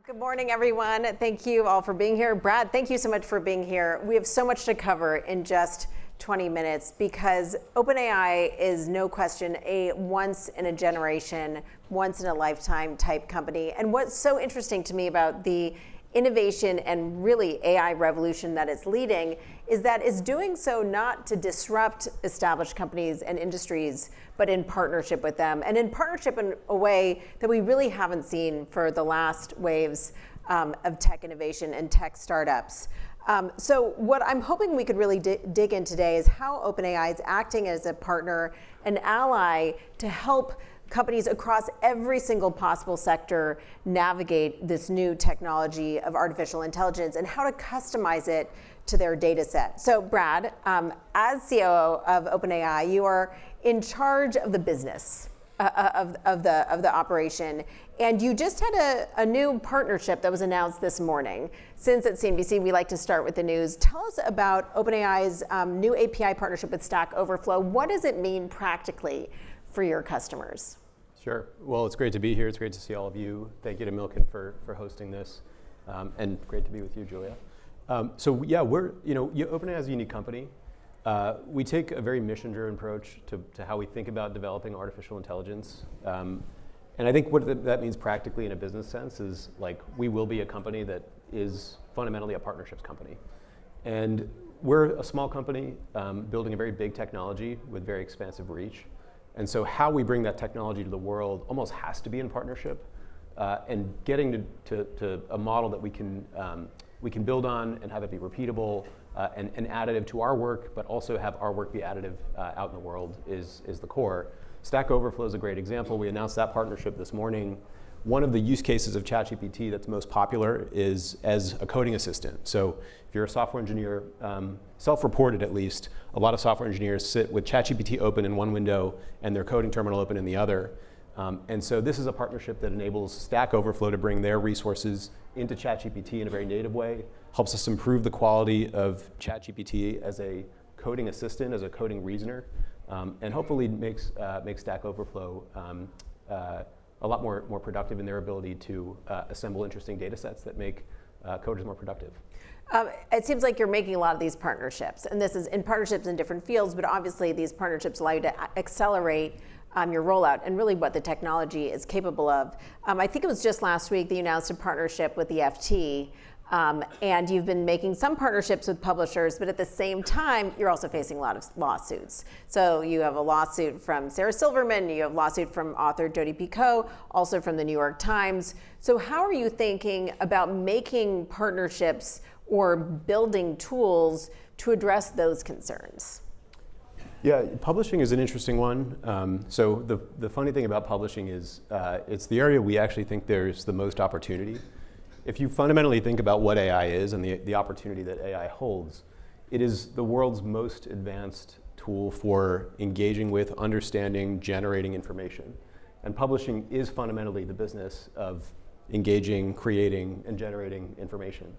Good morning, everyone. Thank you all for being here. Brad, thank you so much for being here. We have so much to cover in just 20 minutes because OpenAI is no question a once in a generation, once in a lifetime type company. And what's so interesting to me about the innovation and really AI revolution that it's leading is that it's doing so not to disrupt established companies and industries, but in partnership with them, and in partnership in a way that we really haven't seen for the last waves of tech innovation and tech startups. So what I'm hoping we could really dig in today is how OpenAI is acting as a partner, an ally to help companies across every single possible sector navigate this new technology of artificial intelligence and how to customize it to their data set. So Brad, as COO of OpenAI, you are in charge of the business of the operation. And you just had a new partnership that was announced this morning. Since at CNBC, we like to start with the news. Tell us about OpenAI's new API partnership with Stack Overflow. What does it mean practically for your customers? Sure. Well, it's great to be here. It's great to see all of you. Thank you to Milken for hosting this, and great to be with you, Julia. OpenAI is a unique company. We take a very mission-driven approach to how we think about developing artificial intelligence. And I think what that means practically in a business sense is like we will be a company that is fundamentally a partnerships company. And we're a small company building a very big technology with very expansive reach. And so how we bring that technology to the world almost has to be in partnership, and getting to a model that we can build on and have it be repeatable and additive to our work, but also have our work be additive out in the world is the core. Stack Overflow is a great example. We announced that partnership this morning. One of the use cases of ChatGPT that's most popular is as a coding assistant. So if you're a software engineer, self-reported at least, a lot of software engineers sit with ChatGPT open in one window and their coding terminal open in the other. And so this is a partnership that enables Stack Overflow to bring their resources into ChatGPT in a very native way, helps us improve the quality of ChatGPT as a coding assistant, as a coding reasoner, and hopefully makes Stack Overflow a lot more productive in their ability to assemble interesting data sets that make coders more productive. It seems like you're making a lot of these partnerships, and this is in partnerships in different fields, but obviously these partnerships allow you to accelerate your rollout and really what the technology is capable of. I think it was just last week that you announced a partnership with the FT, and you've been making some partnerships with publishers, but at the same time, you're also facing a lot of lawsuits. So you have a lawsuit from Sarah Silverman, you have a lawsuit from author Jodi Picoult, also from the New York Times. So how are you thinking about making partnerships or building tools to address those concerns? Yeah, publishing is an interesting one. So the funny thing about publishing is it's the area we actually think there's the most opportunity. If you fundamentally think about what AI is and the opportunity that AI holds, it is the world's most advanced tool for engaging with, understanding, generating information. And publishing is fundamentally the business of engaging, creating, and generating information.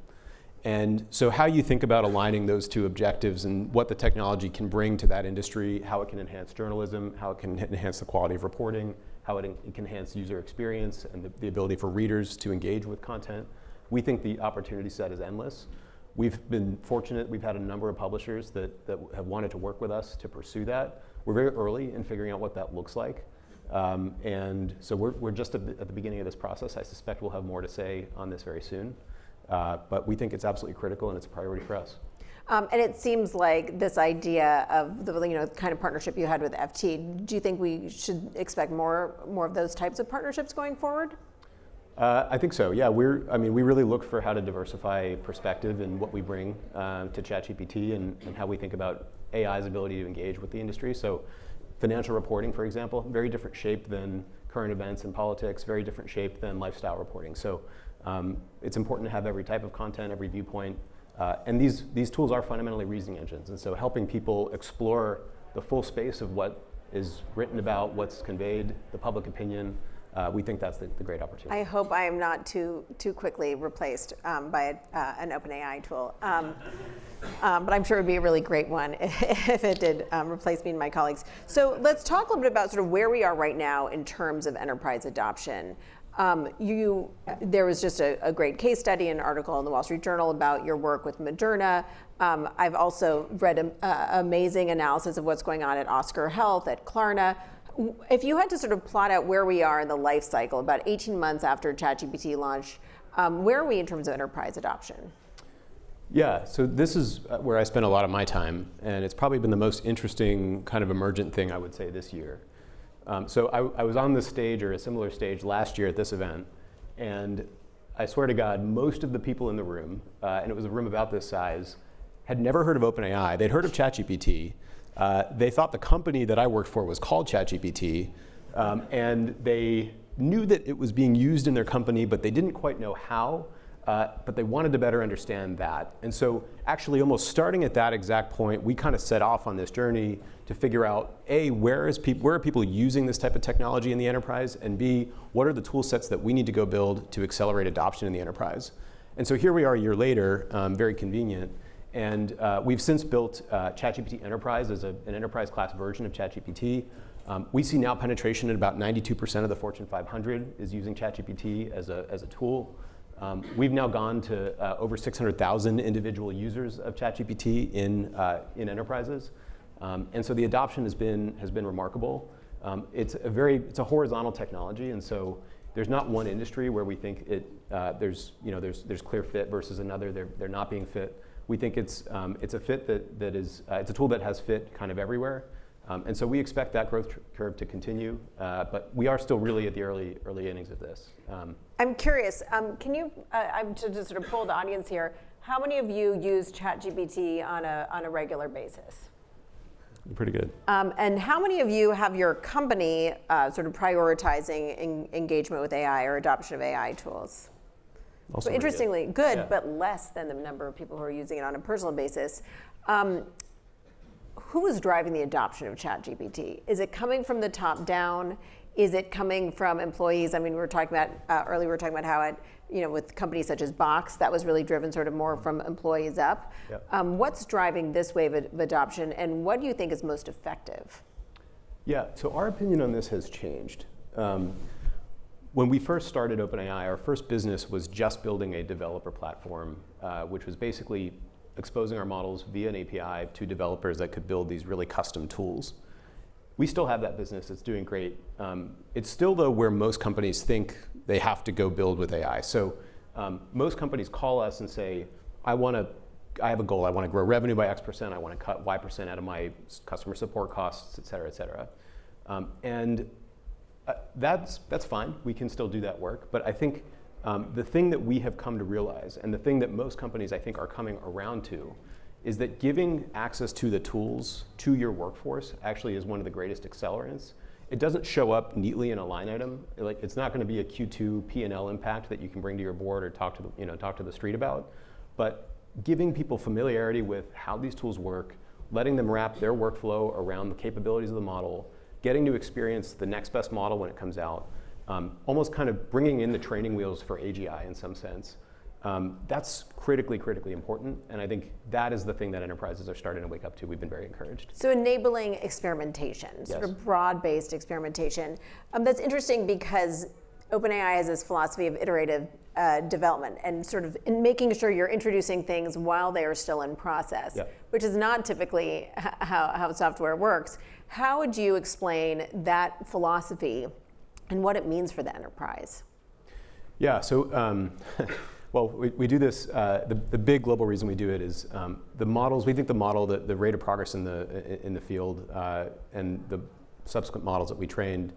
And so how you think about aligning those two objectives and what the technology can bring to that industry, how it can enhance journalism, how it can enhance the quality of reporting, how it can enhance user experience and the ability for readers to engage with content. We think the opportunity set is endless. We've been fortunate. We've had a number of publishers that have wanted to work with us to pursue that. We're very early in figuring out what that looks like. And so we're just at the beginning of this process. I suspect we'll have more to say on this very soon. But we think it's absolutely critical and it's a priority for us. And it seems like this idea of the kind of partnership you had with FT, do you think we should expect more of those types of partnerships going forward? I think so, yeah. We really look for how to diversify perspective and what we bring to ChatGPT and how we think about AI's ability to engage with the industry. So financial reporting, for example, very different shape than current events and politics, very different shape than lifestyle reporting. So it's important to have every type of content, every viewpoint. And these tools are fundamentally reasoning engines. And so helping people explore the full space of what is written about, what's conveyed, the public opinion, we think that's the great opportunity. I hope I am not too quickly replaced by an OpenAI tool. But I'm sure it would be a really great one if it did replace me and my colleagues. So let's talk a little bit about sort of where we are right now in terms of enterprise adoption. There was just a great case study, an article in the Wall Street Journal about your work with Moderna. I've also read amazing analysis of what's going on at Oscar Health, at Klarna. If you had to sort of plot out where we are in the life cycle, about 18 months after ChatGPT launched, where are we in terms of enterprise adoption? Yeah, so this is where I spend a lot of my time, and it's probably been the most interesting kind of emergent thing, I would say, this year. So I was on this stage, or a similar stage, last year at this event, and I swear to God, most of the people in the room, and it was a room about this size, had never heard of OpenAI. They'd heard of ChatGPT. They thought the company that I worked for was called ChatGPT, and they knew that it was being used in their company, but they didn't quite know how. But they wanted to better understand that. And so actually almost starting at that exact point, we kind of set off on this journey to figure out, A, where are people using this type of technology in the enterprise? And B, what are the tool sets that we need to go build to accelerate adoption in the enterprise? And so here we are a year later, very convenient. And we've since built ChatGPT Enterprise as an enterprise class version of ChatGPT. We see now penetration at about 92% of the Fortune 500 is using ChatGPT as a tool. We've now gone to over 600,000 individual users of ChatGPT in enterprises, and so the adoption has been remarkable. It's a horizontal technology, and so there's not one industry where we think there's clear fit versus another. They're not being fit. We think it's a fit that is it's a tool that has fit kind of everywhere. And so we expect that growth curve to continue, but we are still really at the early innings of this. I'm curious, can you, to just sort of pull the audience here, how many of you use ChatGPT on a regular basis? Pretty good. And how many of you have your company sort of prioritizing engagement with AI or adoption of AI tools? Also so interestingly, good, yeah. But less than the number of people who are using it on a personal basis. Who is driving the adoption of ChatGPT? Is it coming from the top down? Is it coming from employees? I mean, we were talking about earlier. We were talking about how with companies such as Box, that was really driven sort of more from employees up. Yep. What's driving this wave of adoption, and what do you think is most effective? Yeah. So our opinion on this has changed. When we first started OpenAI, our first business was just building a developer platform, which was basically exposing our models via an API to developers that could build these really custom tools. We still have that business. It's doing great. It's still, though, where most companies think they have to go build with AI. So most companies call us and say, I have a goal. I want to grow revenue by X%. I want to cut Y% out of my customer support costs, et cetera, et cetera. And that's fine. We can still do that work. But I think the thing that we have come to realize, and the thing that most companies, I think, are coming around to, is that giving access to the tools to your workforce actually is one of the greatest accelerants. It doesn't show up neatly in a line item. It's not going to be a Q2 P&L impact that you can bring to your board or talk to the street about. But giving people familiarity with how these tools work, letting them wrap their workflow around the capabilities of the model, getting to experience the next best model when it comes out, almost kind of bringing in the training wheels for AGI in some sense. That's critically important, and I think that is the thing that enterprises are starting to wake up to. We've been very encouraged. So enabling experimentation, sort of broad-based experimentation. That's interesting because OpenAI has this philosophy of iterative development and sort of in making sure you're introducing things while they are still in process, which is not typically how software works. How would you explain that philosophy and what it means for the enterprise? Yeah, so well, we do this, the big global reason we do it is the models. We think the rate of progress in the field and the subsequent models that we trained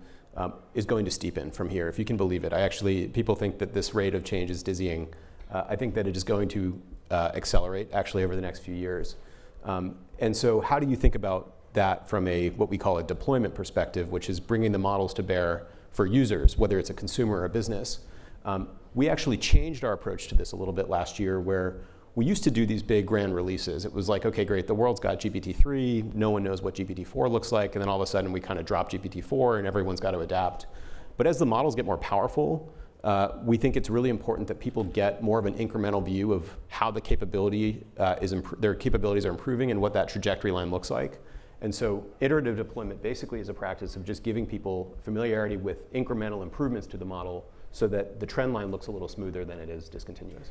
is going to steepen from here, if you can believe it. People think that this rate of change is dizzying. I think that it is going to accelerate actually over the next few years. And so how do you think about that from what we call a deployment perspective, which is bringing the models to bear for users, whether it's a consumer or a business? We actually changed our approach to this a little bit last year, where we used to do these big grand releases. It was like, okay, great, the world's got GPT-3, no one knows what GPT-4 looks like, and then all of a sudden we kind of drop GPT-4 and everyone's got to adapt. But as the models get more powerful, we think it's really important that people get more of an incremental view of how the capability their capabilities are improving and what that trajectory line looks like. And so iterative deployment basically is a practice of just giving people familiarity with incremental improvements to the model so that the trend line looks a little smoother than it is discontinuous.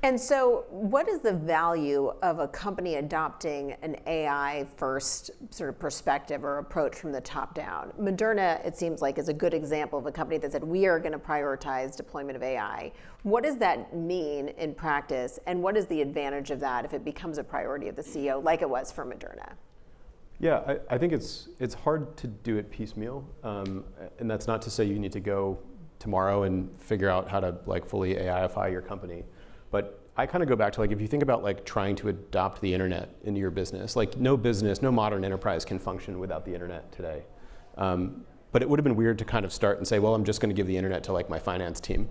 And so what is the value of a company adopting an AI first sort of perspective or approach from the top down? Moderna, it seems like, is a good example of a company that said, we are going to prioritize deployment of AI. What does that mean in practice? And what is the advantage of that if it becomes a priority of the CEO like it was for Moderna? Yeah, I think it's hard to do it piecemeal. And that's not to say you need to go tomorrow and figure out how to like fully AIify your company. But I kind of go back to like, if you think about like trying to adopt the internet into your business, like no business, no modern enterprise can function without the internet today. But it would have been weird to kind of start and say, well, I'm just going to give the internet to like my finance team.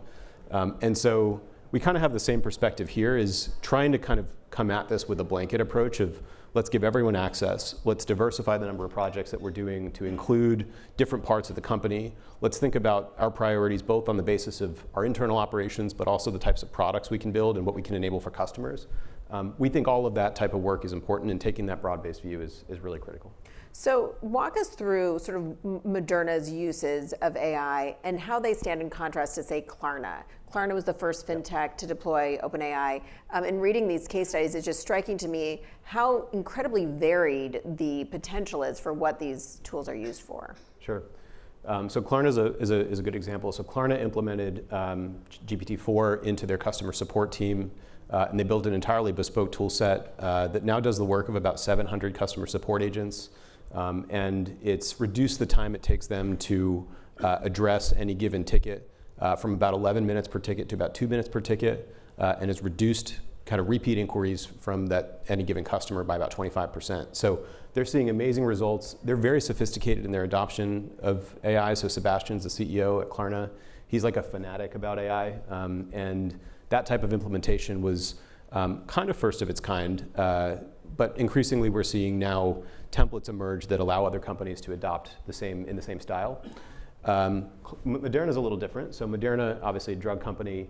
And so we kind of have the same perspective here, is trying to kind of come at this with a blanket approach of, let's give everyone access. Let's diversify the number of projects that we're doing to include different parts of the company. Let's think about our priorities both on the basis of our internal operations, but also the types of products we can build and what we can enable for customers. We think all of that type of work is important, and taking that broad-based view is really critical. So walk us through sort of Moderna's uses of AI and how they stand in contrast to, say, Klarna. Klarna was the first fintech to deploy OpenAI. And reading these case studies, it's just striking to me how incredibly varied the potential is for what these tools are used for. Sure. So Klarna is a good example. So Klarna implemented GPT-4 into their customer support team, and they built an entirely bespoke tool set that now does the work of about 700 customer support agents. And it's reduced the time it takes them to address any given ticket from about 11 minutes per ticket to about 2 minutes per ticket, and it's reduced kind of repeat inquiries from that any given customer by about 25%. So they're seeing amazing results. They're very sophisticated in their adoption of AI. So Sebastian's the CEO at Klarna. He's like a fanatic about AI, and that type of implementation was kind of first of its kind. But increasingly, we're seeing now templates emerge that allow other companies to adopt in the same style. Moderna is a little different. So Moderna, obviously a drug company,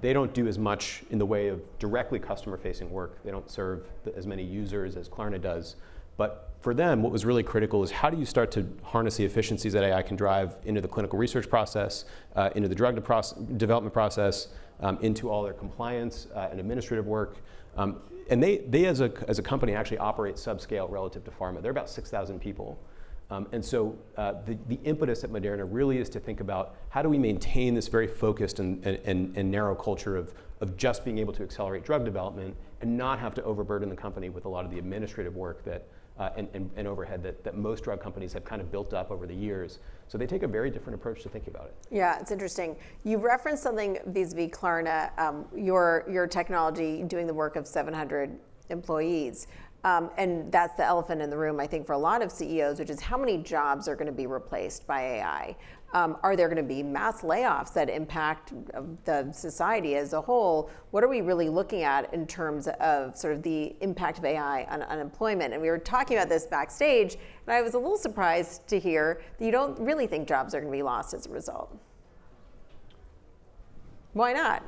they don't do as much in the way of directly customer-facing work. They don't serve as many users as Klarna does. But for them, what was really critical is how do you start to harness the efficiencies that AI can drive into the clinical research process, into the drug development process, into all their compliance and administrative work. And they as a company actually operate subscale relative to pharma. They're about 6,000 people. And so the impetus at Moderna really is to think about how do we maintain this very focused and narrow culture of just being able to accelerate drug development and not have to overburden the company with a lot of the administrative work that and overhead that most drug companies have kind of built up over the years. So they take a very different approach to thinking about it. Yeah, it's interesting. You referenced something vis-a-vis Klarna, your technology doing the work of 700 employees. And that's the elephant in the room, I think, for a lot of CEOs, which is how many jobs are going to be replaced by AI? Are there going to be mass layoffs that impact the society as a whole? What are we really looking at in terms of sort of the impact of AI on unemployment? And we were talking about this backstage, and I was a little surprised to hear that you don't really think jobs are going to be lost as a result. Why not?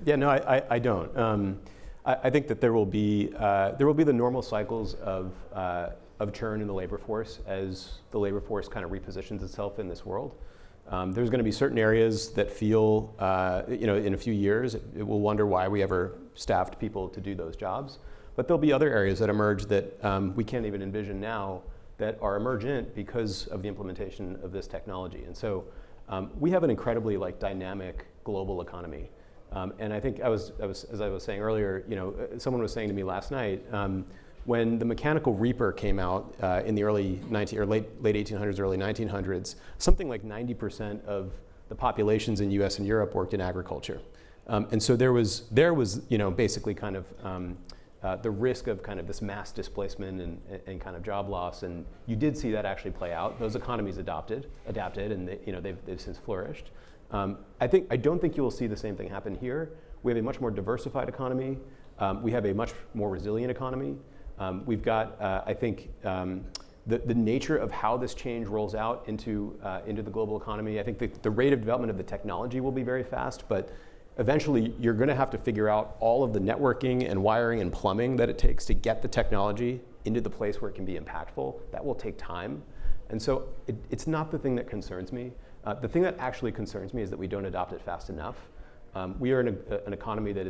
Yeah, no, I don't. I think that there will be the normal cycles of churn in the labor force as the labor force kind of repositions itself in this world. There's going to be certain areas that feel, in a few years, it will wonder why we ever staffed people to do those jobs. But there'll be other areas that emerge that we can't even envision now that are emergent because of the implementation of this technology. And so we have an incredibly dynamic global economy. And I think as I was saying earlier, someone was saying to me last night, when the mechanical reaper came out in the late 1800s, early 1900s, something like 90% of the populations in U.S. and Europe worked in agriculture, and so there was basically kind of the risk of kind of this mass displacement and kind of job loss, and you did see that actually play out. Those economies adapted, and they've since flourished. I don't think you will see the same thing happen here. We have a much more diversified economy. We have a much more resilient economy. We've got, I think, the nature of how this change rolls out into the global economy. I think the rate of development of the technology will be very fast, but eventually you're going to have to figure out all of the networking and wiring and plumbing that it takes to get the technology into the place where it can be impactful. That will take time. And so it's not the thing that concerns me. The thing that actually concerns me is that we don't adopt it fast enough. We are in an economy that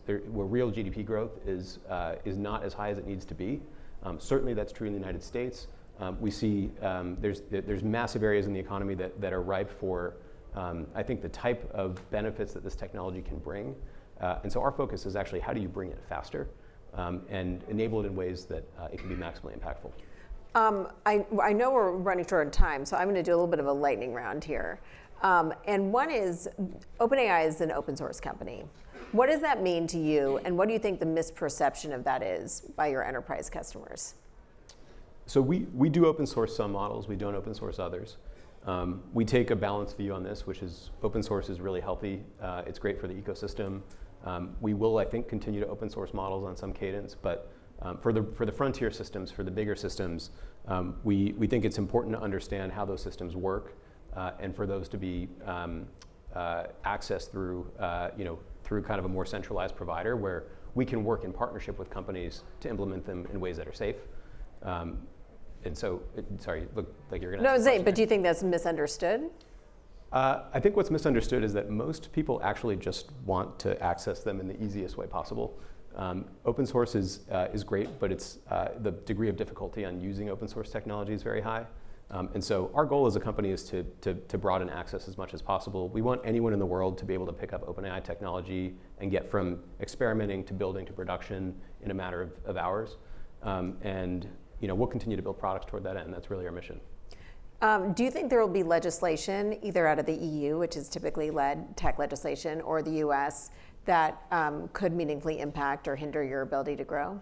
where real GDP growth is not as high as it needs to be. Certainly that's true in the United States. We see there's massive areas in the economy that are ripe for, I think, the type of benefits that this technology can bring. And so our focus is actually how do you bring it faster and enable it in ways that it can be maximally impactful. I know we're running short of time, so I'm going to do a little bit of a lightning round here. And one is, OpenAI is an open source company. What does that mean to you, and what do you think the misperception of that is by your enterprise customers? So we do open source some models, we don't open source others. We take a balanced view on this, which is open source is really healthy. It's great for the ecosystem. We will, I think, continue to open source models on some cadence, but for the frontier systems, for the bigger systems, we think it's important to understand how those systems work, and for those to be accessed through kind of a more centralized provider where we can work in partnership with companies to implement them in ways that are safe. And so, sorry, look like you're going to. No, I was saying, but do you think that's misunderstood? I think what's misunderstood is that most people actually just want to access them in the easiest way possible. Open source is great, but it's the degree of difficulty on using open source technology is very high. And so our goal as a company is to broaden access as much as possible. We want anyone in the world to be able to pick up OpenAI technology and get from experimenting to building to production in a matter of hours. And we'll continue to build products toward that end. That's really our mission. Do you think there will be legislation, either out of the EU, which is typically led tech legislation, or the US, that could meaningfully impact or hinder your ability to grow?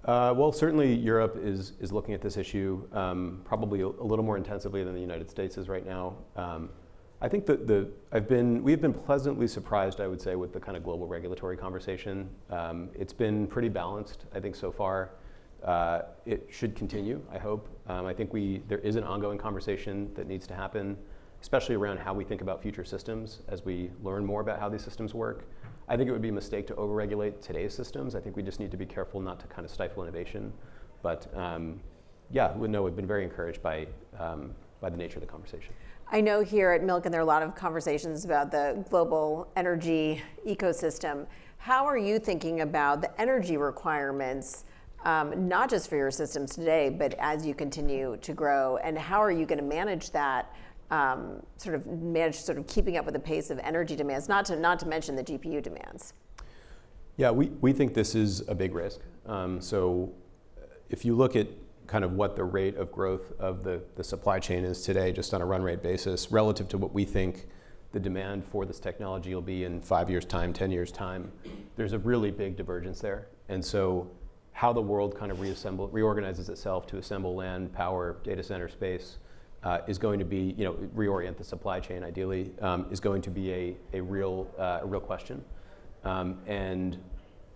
Well, certainly Europe is looking at this issue probably a little more intensively than the United States is right now. I think that we've been pleasantly surprised, I would say, with the kind of global regulatory conversation. It's been pretty balanced, I think, so far. It should continue, I hope. I think there is an ongoing conversation that needs to happen, especially around how we think about future systems as we learn more about how these systems work. I think it would be a mistake to overregulate today's systems. I think we just need to be careful not to kind of stifle innovation. But we've been very encouraged by the nature of the conversation. I know here at Milken there are a lot of conversations about the global energy ecosystem. How are you thinking about the energy requirements, not just for your systems today, but as you continue to grow? And how are you going to manage that? Sort of keeping up with the pace of energy demands, not to mention the GPU demands. Yeah, we think this is a big risk. So if you look at kind of what the rate of growth of the supply chain is today, just on a run rate basis, relative to what we think the demand for this technology will be in 5 years' time, 10 years' time, there's a really big divergence there. And so how the world kind of reorganizes itself to assemble land, power, data center space, is going to be, reorient the supply chain ideally, is going to be a real question. And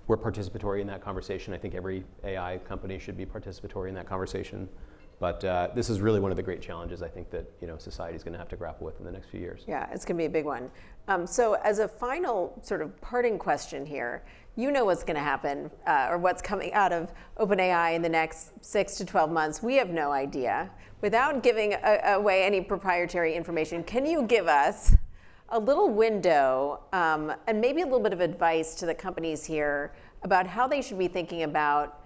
we're participatory in that conversation. I think every AI company should be participatory in that conversation. But this is really one of the great challenges I think that society is going to have to grapple with in the next few years. Yeah, it's going to be a big one. So as a final sort of parting question here, what's going to happen or what's coming out of OpenAI in the next 6 to 12 months. We have no idea. Without giving away any proprietary information, can you give us a little window and maybe a little bit of advice to the companies here about how they should be thinking about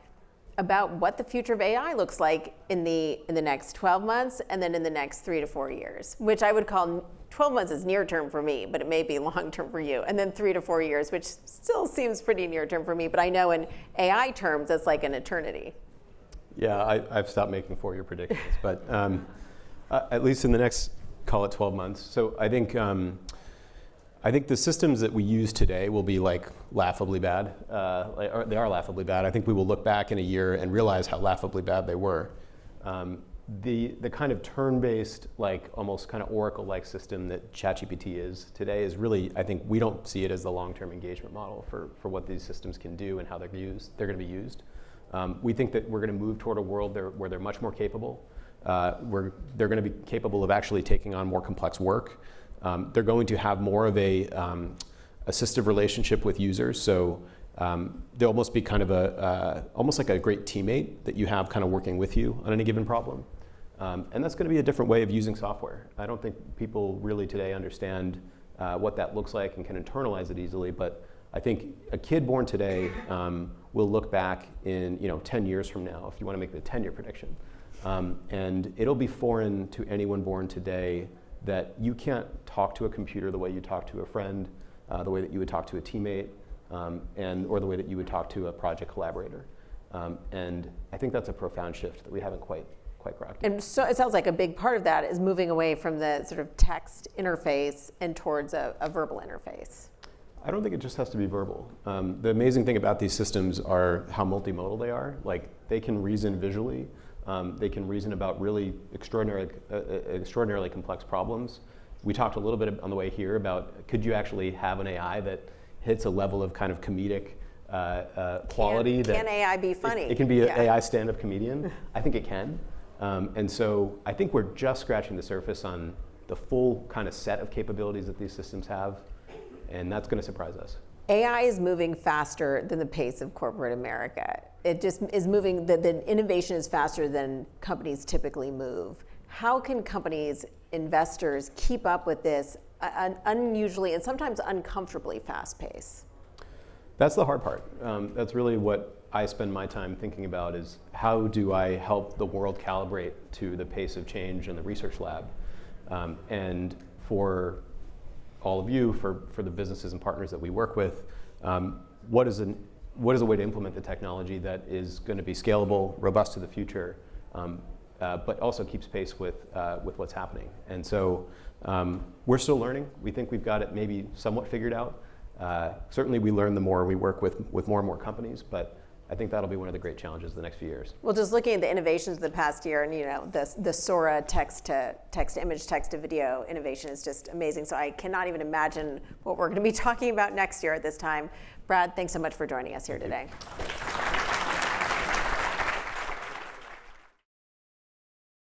what the future of AI looks like in the next 12 months and then in the next 3 to 4 years, which I would call 12 months is near term for me, but it may be long term for you. And then 3 to 4 years, which still seems pretty near term for me, but I know in AI terms, it's like an eternity. Yeah, I've stopped making 4-year predictions, but at least in the next, call it 12 months. So I think the systems that we use today will be like laughably bad. They are laughably bad. I think we will look back in a year and realize how laughably bad they were. The kind of turn-based, like almost kind of Oracle-like system that ChatGPT is today is really, I think we don't see it as the long-term engagement model for what these systems can do and how they're going to be used. We think that we're going to move toward a world where they're much more capable, where they're going to be capable of actually taking on more complex work. They're going to have more of a assistive relationship with users. So they'll almost be kind of almost like a great teammate that you have kind of working with you on any given problem. And that's going to be a different way of using software. I don't think people really today understand what that looks like and can internalize it easily, but I think a kid born today will look back in 10 years from now, if you want to make the 10-year prediction. And it'll be foreign to anyone born today that you can't talk to a computer the way you talk to a friend, the way that you would talk to a teammate, or the way that you would talk to a project collaborator. And I think that's a profound shift that we haven't quite grasped. And so it sounds like a big part of that is moving away from the sort of text interface and towards a verbal interface. I don't think it just has to be verbal. The amazing thing about these systems are how multimodal they are. Like, they can reason visually. They can reason about really extraordinarily complex problems. We talked a little bit on the way here about, could you actually have an AI that hits a level of kind of comedic quality? Can AI be funny? It can be an AI stand-up comedian. I think it can. And so I think we're just scratching the surface on the full kind of set of capabilities that these systems have. And that's going to surprise us. AI is moving faster than the pace of corporate America. It just is moving, the innovation is faster than companies typically move. How can companies, investors, keep up with this unusually and sometimes uncomfortably fast pace? That's the hard part. That's really what I spend my time thinking about, is how do I help the world calibrate to the pace of change in the research lab? And for all of you, for the businesses and partners that we work with, what is a way to implement the technology that is going to be scalable, robust to the future, but also keeps pace with what's happening? And so we're still learning. We think we've got it maybe somewhat figured out. Certainly we learn the more we work with more and more companies, but I think that'll be one of the great challenges the next few years. Well, just looking at the innovations of the past year, and the Sora text to image, text to video innovation is just amazing. So I cannot even imagine what we're going to be talking about next year at this time. Brad, thanks so much for joining us here today.